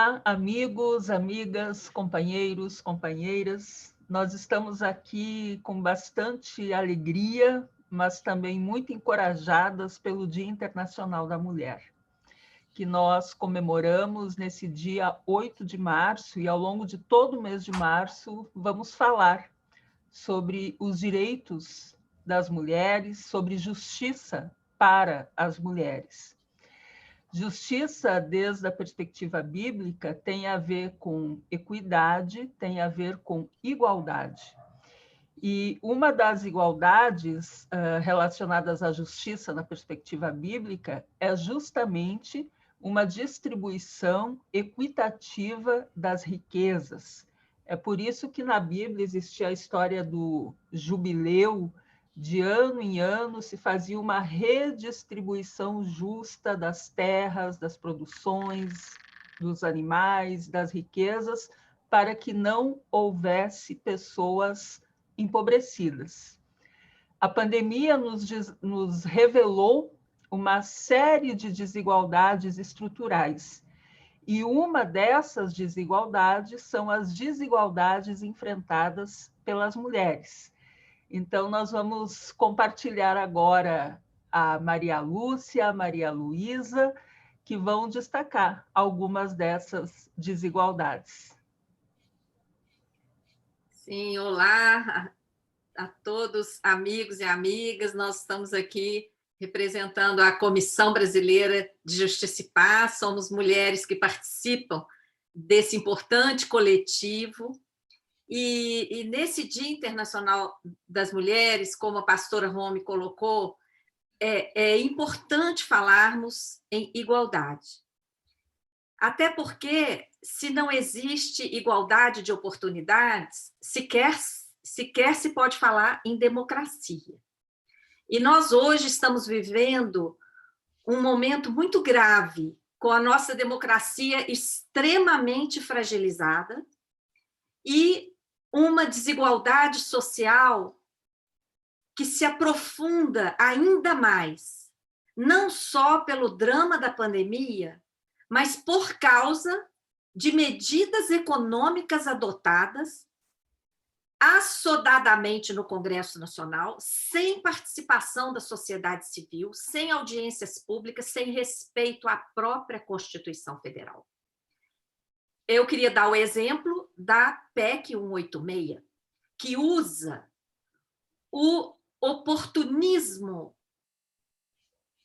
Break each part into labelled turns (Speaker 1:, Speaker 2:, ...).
Speaker 1: Olá, amigos, amigas, companheiros, companheiras. Nós estamos aqui com bastante alegria, mas também muito encorajadas pelo Dia Internacional da Mulher, que nós comemoramos nesse dia 8 de março, e ao longo de todo o mês de março vamos falar sobre os direitos das mulheres, sobre justiça para as mulheres. Justiça, desde a perspectiva bíblica, tem a ver com equidade, tem a ver com igualdade. E uma das igualdades relacionadas à justiça na perspectiva bíblica é justamente uma distribuição equitativa das riquezas. É por isso que na Bíblia existia a história do jubileu. De ano em ano se fazia uma redistribuição justa das terras, das produções, dos animais, das riquezas, para que não houvesse pessoas empobrecidas. A pandemia nos revelou uma série de desigualdades estruturais, e uma dessas desigualdades são as desigualdades enfrentadas pelas mulheres. Então, nós vamos compartilhar agora a Maria Lúcia, a Maria Luísa, que vão destacar algumas dessas desigualdades.
Speaker 2: Sim, olá a todos, amigos e amigas. Nós estamos aqui representando a Comissão Brasileira de Justiça e Paz. Somos mulheres que participam desse importante coletivo. E nesse Dia Internacional das Mulheres, como a pastora Romy colocou, é importante falarmos em igualdade. Até porque, se não existe igualdade de oportunidades, sequer se pode falar em democracia. E nós hoje estamos vivendo um momento muito grave, com a nossa democracia extremamente fragilizada e uma desigualdade social que se aprofunda ainda mais, não só pelo drama da pandemia, mas por causa de medidas econômicas adotadas assodadamente no Congresso Nacional, sem participação da sociedade civil, sem audiências públicas, sem respeito à própria Constituição Federal. Eu queria dar o exemplo da PEC 186, que usa o oportunismo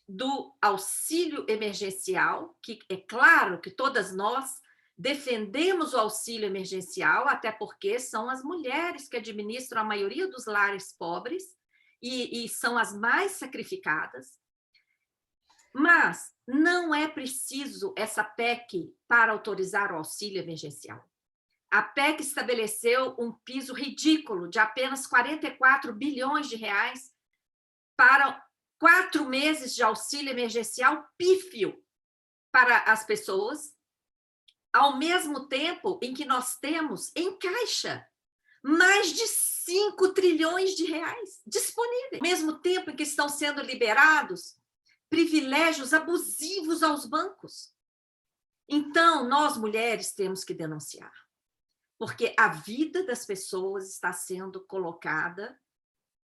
Speaker 2: do auxílio emergencial, que é claro que todas nós defendemos o auxílio emergencial, até porque são as mulheres que administram a maioria dos lares pobres e são as mais sacrificadas. Mas não é preciso essa PEC para autorizar o auxílio emergencial. A PEC estabeleceu um piso ridículo de apenas 44 bilhões de reais para 4 meses de auxílio emergencial pífio para as pessoas, ao mesmo tempo em que nós temos em caixa mais de 5 trilhões de reais disponíveis, ao mesmo tempo em que estão sendo liberados privilégios abusivos aos bancos. Então, nós mulheres temos que denunciar, porque a vida das pessoas está sendo colocada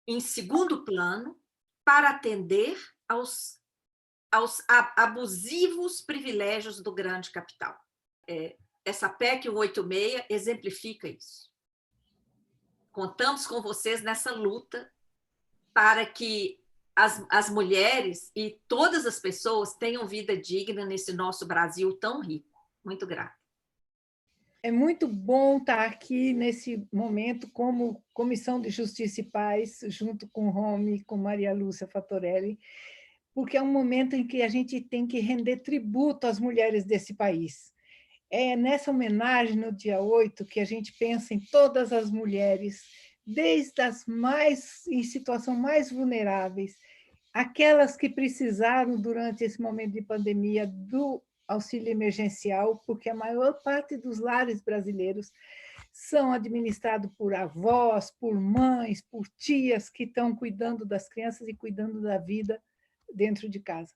Speaker 2: em segundo plano para atender aos abusivos privilégios do grande capital. Essa PEC 186 exemplifica isso. Contamos com vocês nessa luta para que as mulheres e todas as pessoas tenham vida digna nesse nosso Brasil tão rico. Muito grata.
Speaker 3: É muito bom estar aqui nesse momento como Comissão de Justiça e Paz, junto com Romy, com Maria Lúcia Fattorelli, porque é um momento em que a gente tem que render tributo às mulheres desse país. É nessa homenagem, no dia 8, que a gente pensa em todas as mulheres, desde as mais em situação mais vulneráveis, aquelas que precisaram, durante esse momento de pandemia, do auxílio emergencial, porque a maior parte dos lares brasileiros são administrados por avós, por mães, por tias que estão cuidando das crianças e cuidando da vida dentro de casa.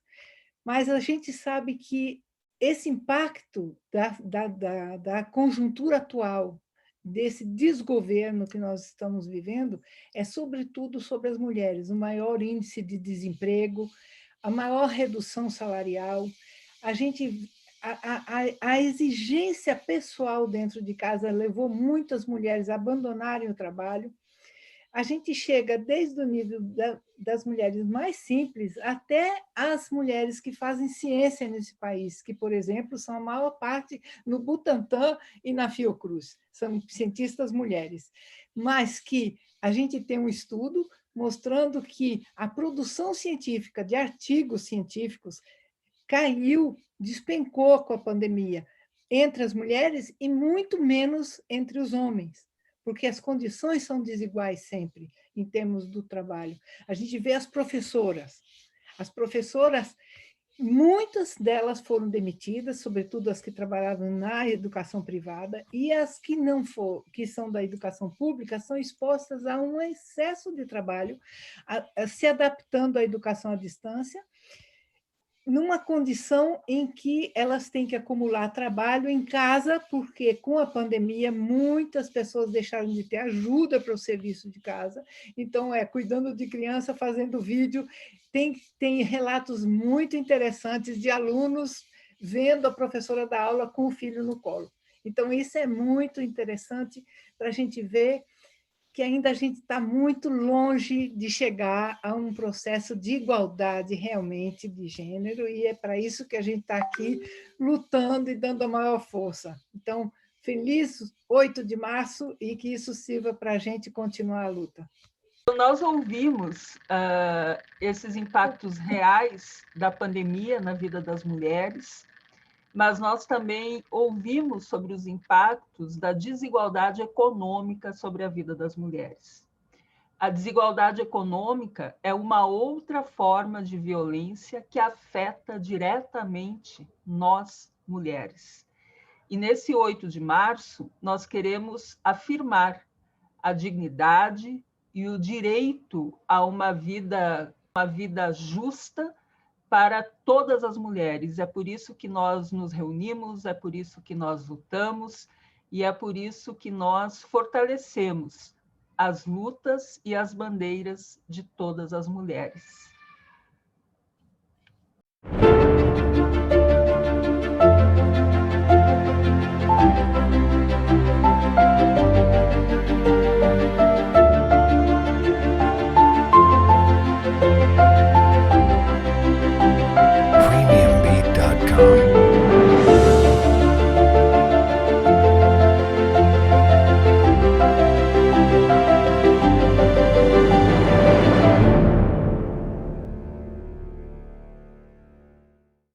Speaker 3: Mas a gente sabe que esse impacto da conjuntura atual, desse desgoverno que nós estamos vivendo, é sobretudo sobre as mulheres, o maior índice de desemprego, a maior redução salarial, a exigência pessoal dentro de casa levou muitas mulheres a abandonarem o trabalho. A gente chega desde o nível das mulheres mais simples até as mulheres que fazem ciência nesse país, que, por exemplo, são a maior parte no Butantan e na Fiocruz, são cientistas mulheres, mas que a gente tem um estudo mostrando que a produção científica de artigos científicos caiu, despencou com a pandemia entre as mulheres e muito menos entre os homens, porque as condições são desiguais sempre em termos do trabalho. A gente vê as professoras, muitas delas foram demitidas, sobretudo as que trabalhavam na educação privada, e as que não que são da educação pública, são expostas a um excesso de trabalho, se adaptando à educação à distância, numa condição em que elas têm que acumular trabalho em casa, porque com a pandemia muitas pessoas deixaram de ter ajuda para o serviço de casa, então cuidando de criança, fazendo vídeo. Tem relatos muito interessantes de alunos vendo a professora dar aula com o filho no colo. Então isso é muito interessante para a gente ver que ainda a gente está muito longe de chegar a um processo de igualdade realmente de gênero, e é para isso que a gente está aqui lutando e dando a maior força. Então, feliz 8 de março e que isso sirva para a gente continuar a luta.
Speaker 1: Nós ouvimos esses impactos reais da pandemia na vida das mulheres, mas nós também ouvimos sobre os impactos da desigualdade econômica sobre a vida das mulheres. A desigualdade econômica é uma outra forma de violência que afeta diretamente nós, mulheres. E nesse 8 de março, nós queremos afirmar a dignidade e o direito a uma vida justa para todas as mulheres. É por isso que nós nos reunimos, é por isso que nós lutamos e é por isso que nós fortalecemos as lutas e as bandeiras de todas as mulheres.
Speaker 4: Premiumbeat.com